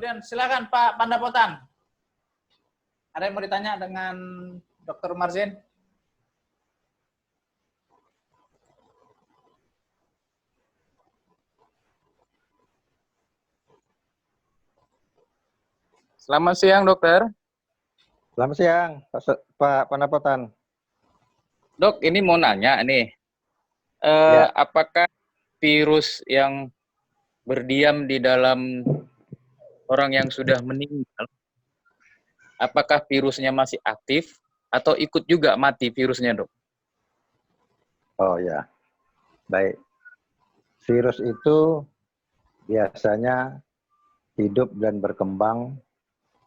Kemudian silakan Pak Pandapotan. Ada yang mau ditanya dengan Dr. Marzin? Selamat siang, dokter. Selamat siang, Pak Pandapotan. Dok, ini mau nanya nih, apakah virus yang berdiam di dalam orang yang sudah meninggal, apakah virusnya masih aktif atau ikut juga mati virusnya, dok? Oh ya, baik. Virus itu biasanya hidup dan berkembang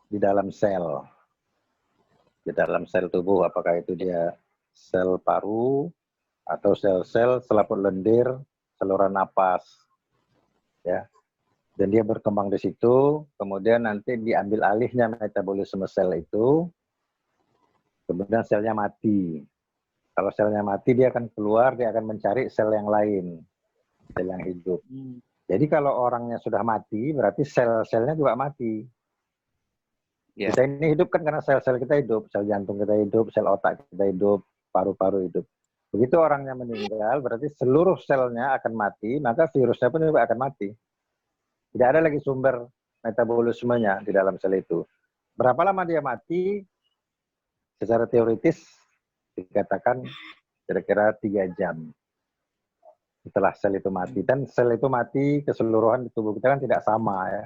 di dalam sel. Di dalam sel tubuh, apakah itu dia sel paru atau sel-sel selaput lendir, saluran napas. Ya. Dan dia berkembang di situ, kemudian nanti diambil alihnya metabolisme sel itu, kemudian selnya mati. Kalau selnya mati, dia akan keluar, dia akan mencari sel yang lain, sel yang hidup. Jadi kalau orangnya sudah mati, berarti sel-selnya juga mati. Yeah. Kita ini hidup kan karena sel-sel kita hidup, sel jantung kita hidup, sel otak kita hidup, paru-paru hidup. Begitu orangnya meninggal, berarti seluruh selnya akan mati, maka virusnya pun juga akan mati. Tidak ada lagi sumber metabolismenya di dalam sel itu. Berapa lama dia mati? Secara teoritis dikatakan kira-kira 3 jam setelah sel itu mati. Dan sel itu mati keseluruhan di tubuh kita kan tidak sama ya.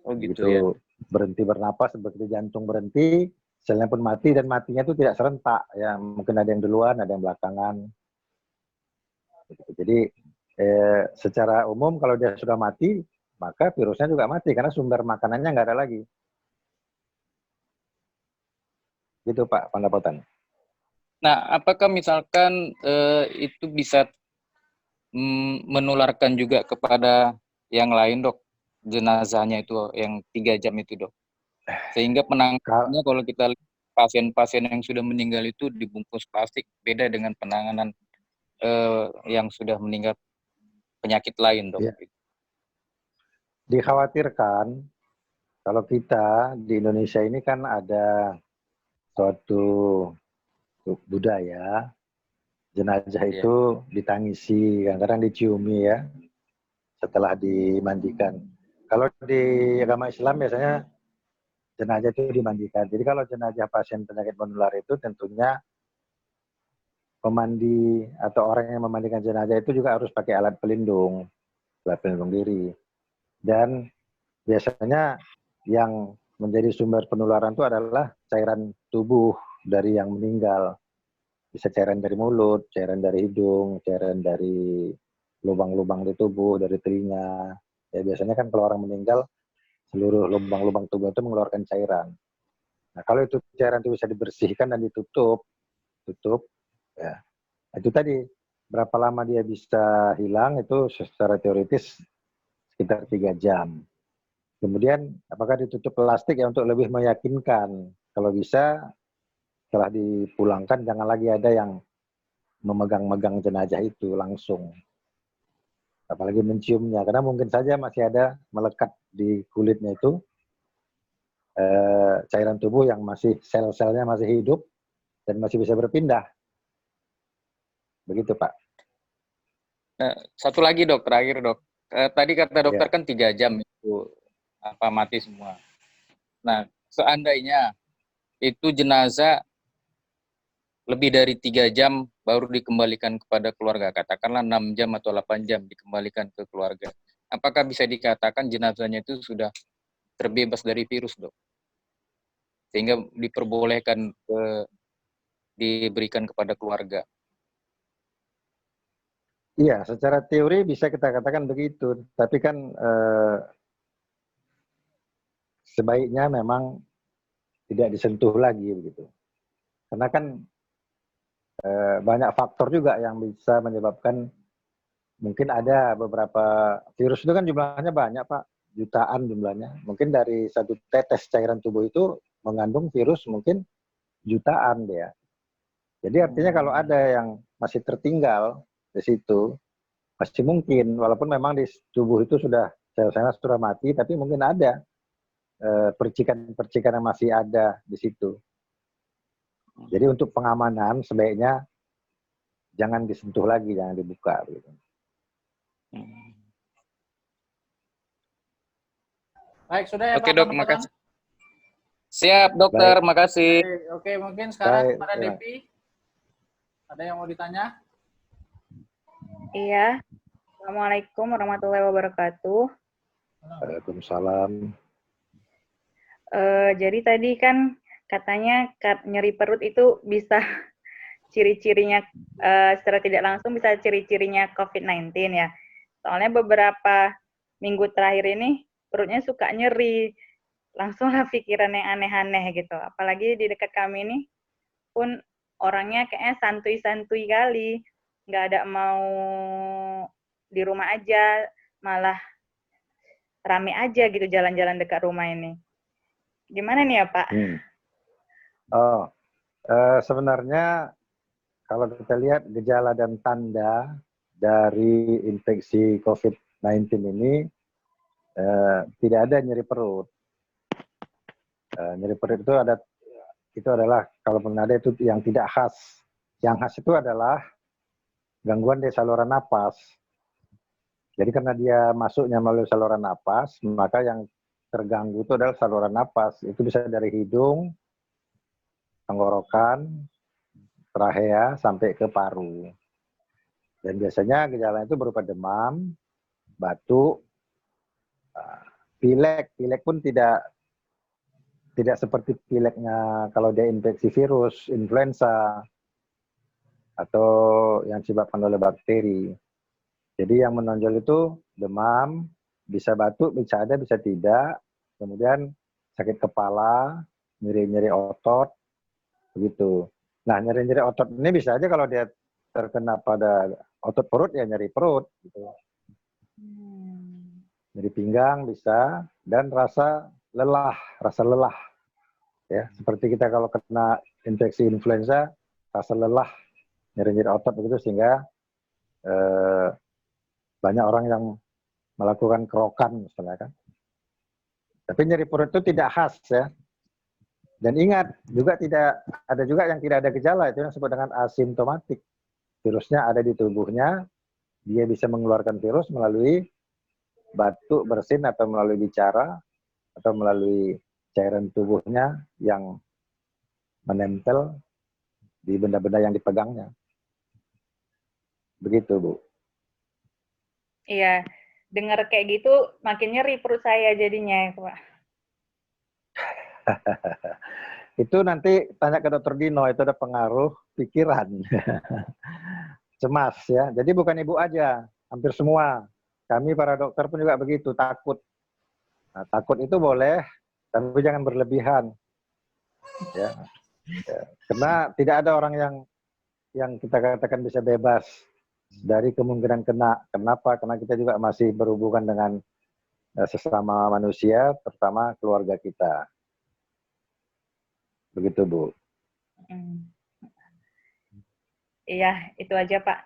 Oh gitu ya. Berhenti bernapas seperti jantung berhenti, selnya pun mati, dan matinya itu tidak serentak ya. Mungkin ada yang duluan, ada yang belakangan. Jadi secara umum kalau dia sudah mati, maka virusnya juga mati karena sumber makanannya nggak ada lagi. Gitu Pak Pandapotan. Nah, apakah misalkan itu bisa menularkan juga kepada yang lain, dok? Jenazahnya itu yang 3 jam itu, dok. Sehingga penanganannya kalau kita lihat pasien-pasien yang sudah meninggal itu dibungkus plastik, beda dengan penanganan yang sudah meninggal penyakit lain, dok. Ya. Dikhawatirkan kalau kita di Indonesia ini kan ada suatu budaya jenazah itu ditangisi, kadang-kadang diciumi ya setelah dimandikan. Kalau di agama Islam biasanya jenazah itu dimandikan. Jadi kalau jenazah pasien penyakit menular itu tentunya pemandi atau orang yang memandikan jenazah itu juga harus pakai alat pelindung diri. Dan biasanya yang menjadi sumber penularan itu adalah cairan tubuh dari yang meninggal. Bisa cairan dari mulut, cairan dari hidung, cairan dari lubang-lubang di tubuh, dari telinga. Ya biasanya kan kalau orang meninggal, seluruh lubang-lubang tubuh itu mengeluarkan cairan. Nah kalau itu cairan itu bisa dibersihkan dan ditutup, ya itu tadi berapa lama dia bisa hilang itu secara teoritis sekitar 3 jam. Kemudian apakah ditutup plastik ya untuk lebih meyakinkan. Kalau bisa setelah dipulangkan jangan lagi ada yang memegang-megang jenazah itu langsung. Apalagi menciumnya, karena mungkin saja masih ada melekat di kulitnya itu cairan tubuh yang masih sel-selnya masih hidup dan masih bisa berpindah. Begitu Pak. Satu lagi dok, terakhir dok. Tadi kata dokter kan 3 jam itu mati semua. Nah, seandainya itu jenazah lebih dari 3 jam baru dikembalikan kepada keluarga, katakanlah 6 jam atau 8 jam dikembalikan ke keluarga. Apakah bisa dikatakan jenazahnya itu sudah terbebas dari virus, dok? Sehingga diperbolehkan diberikan kepada keluarga. Iya, secara teori bisa kita katakan begitu, tapi kan sebaiknya memang tidak disentuh lagi begitu. Karena kan banyak faktor juga yang bisa menyebabkan, mungkin ada beberapa virus itu kan jumlahnya banyak Pak, jutaan jumlahnya. Mungkin dari satu tetes cairan tubuh itu mengandung virus mungkin jutaan dia. Jadi artinya kalau ada yang masih tertinggal di situ, masih mungkin, walaupun memang di tubuh itu sudah sel-selnya sudah mati, tapi mungkin ada percikan-percikan yang masih ada di situ. Jadi untuk pengamanan sebaiknya jangan disentuh lagi, jangan dibuka. Gitu. Baik, sudah ya Oke Pak dok, pendapatan? makasih. Siap dokter, Baik. makasih. Oke, mungkin sekarang Baik, kepada ya. Devi. Ada yang mau ditanya? Iya. Assalamualaikum warahmatullahi wabarakatuh. Waalaikumsalam. Jadi tadi kan katanya nyeri perut itu bisa ciri-cirinya secara tidak langsung bisa ciri-cirinya COVID-19 ya. Soalnya beberapa minggu terakhir ini perutnya suka nyeri. Langsunglah pikiran yang aneh-aneh gitu. Apalagi di dekat kami ini pun orangnya kayaknya santuy-santuy kali. Nggak ada mau di rumah aja, malah rame aja gitu jalan-jalan dekat rumah ini. Gimana nih ya Pak? Sebenarnya kalau kita lihat gejala dan tanda dari infeksi COVID-19 ini tidak ada nyeri perut. Nyeri perut itu adalah kalaupun ada itu yang tidak khas. Yang khas itu adalah gangguan di saluran napas. Jadi karena dia masuknya melalui saluran napas, maka yang terganggu itu adalah saluran napas. Itu bisa dari hidung, tenggorokan, trachea, sampai ke paru. Dan biasanya gejala itu berupa demam, batuk, pilek. Pilek pun tidak seperti pileknya kalau dia infeksi virus, influenza, atau yang disebabkan oleh bakteri. Jadi yang menonjol itu demam, bisa batuk, bisa ada, bisa tidak. Kemudian sakit kepala, nyeri-nyeri otot, begitu. Nah, nyeri-nyeri otot ini bisa aja kalau dia terkena pada otot perut, ya nyeri perut. Gitu. Nyeri pinggang bisa, dan rasa lelah. Ya, seperti kita kalau kena infeksi influenza, rasa lelah, nyeri-nyeri otot begitu, sehingga banyak orang yang melakukan kerokan misalnya kan. Tapi nyeri perut itu tidak khas ya. Dan ingat, juga ada juga yang tidak ada gejala, itu yang disebut dengan asimptomatik. Virusnya ada di tubuhnya, dia bisa mengeluarkan virus melalui batuk, bersin, atau melalui bicara, atau melalui cairan tubuhnya yang menempel di benda-benda yang dipegangnya. Begitu, Bu. Iya, dengar kayak gitu makin nyeri perut saya jadinya, Pak. Itu nanti tanya ke dokter Dino, itu ada pengaruh pikiran. Cemas ya. Jadi bukan ibu aja, hampir semua. Kami para dokter pun juga begitu, takut. Nah, takut itu boleh, tapi jangan berlebihan. Ya. Karena tidak ada orang yang kita katakan bisa bebas dari kemungkinan kena. Kenapa? Karena kita juga masih berhubungan dengan sesama manusia, terutama keluarga kita. Begitu, Bu. Iya, itu aja, Pak.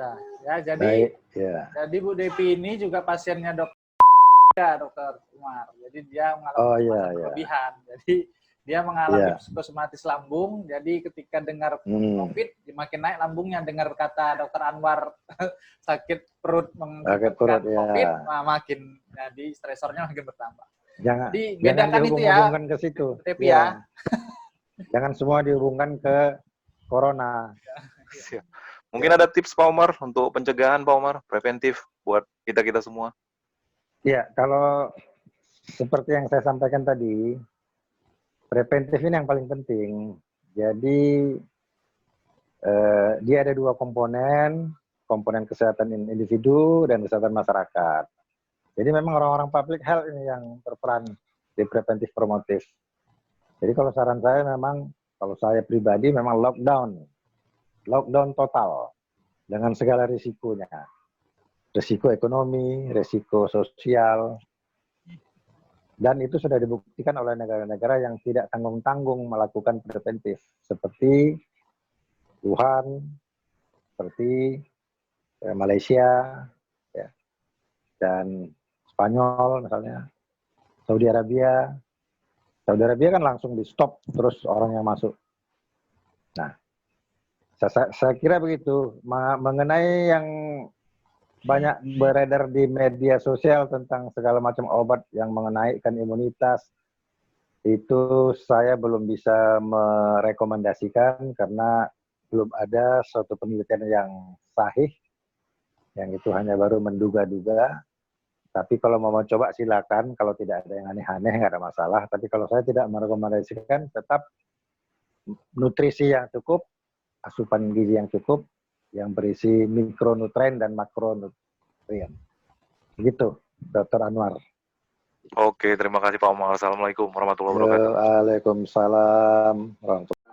Nah, ya, jadi Baik, ya. Jadi Bu Devi ini juga pasiennya dokter Umar. Jadi dia mengalami berlebihan. Jadi dia mengalami psikosomatis lambung. Jadi ketika dengar COVID, makin naik lambungnya. Dengar kata dokter Anwar sakit perut mengakibatkan COVID, makin jadi stresornya makin bertambah. Jadi bedakan jangan itu ya, ke situ. Devi ya. Jangan semua dihubungkan ke corona. Mungkin ada tips Pak Umar untuk pencegahan Pak Umar, preventif buat kita-kita semua. Ya, kalau seperti yang saya sampaikan tadi, preventif ini yang paling penting. Jadi dia ada dua komponen kesehatan individu dan kesehatan masyarakat. Jadi memang orang-orang public health ini yang berperan di preventif promotif. Jadi kalau saran saya memang, kalau saya pribadi memang lockdown total dengan segala risikonya. Risiko ekonomi, risiko sosial, dan itu sudah dibuktikan oleh negara-negara yang tidak tanggung-tanggung melakukan preventif, seperti Wuhan, seperti Malaysia, ya, dan Spanyol misalnya, Saudi Arabia. Saudi Arabia kan langsung di stop terus orang yang masuk. Nah, saya kira begitu. Mengenai yang banyak beredar di media sosial tentang segala macam obat yang menaikkan imunitas, itu saya belum bisa merekomendasikan karena belum ada suatu penelitian yang sahih, yang itu hanya baru menduga-duga. Tapi kalau mau coba silakan, kalau tidak ada yang aneh-aneh nggak ada masalah. Tapi kalau saya tidak merekomendasikan, tetap nutrisi yang cukup, asupan gizi yang cukup, yang berisi mikronutrien dan makronutrien. Begitu, Dr. Anwar. Oke, terima kasih Pak Umar. Assalamualaikum warahmatullahi wabarakatuh. Waalaikumsalam warahmatullahi wabarakatuh.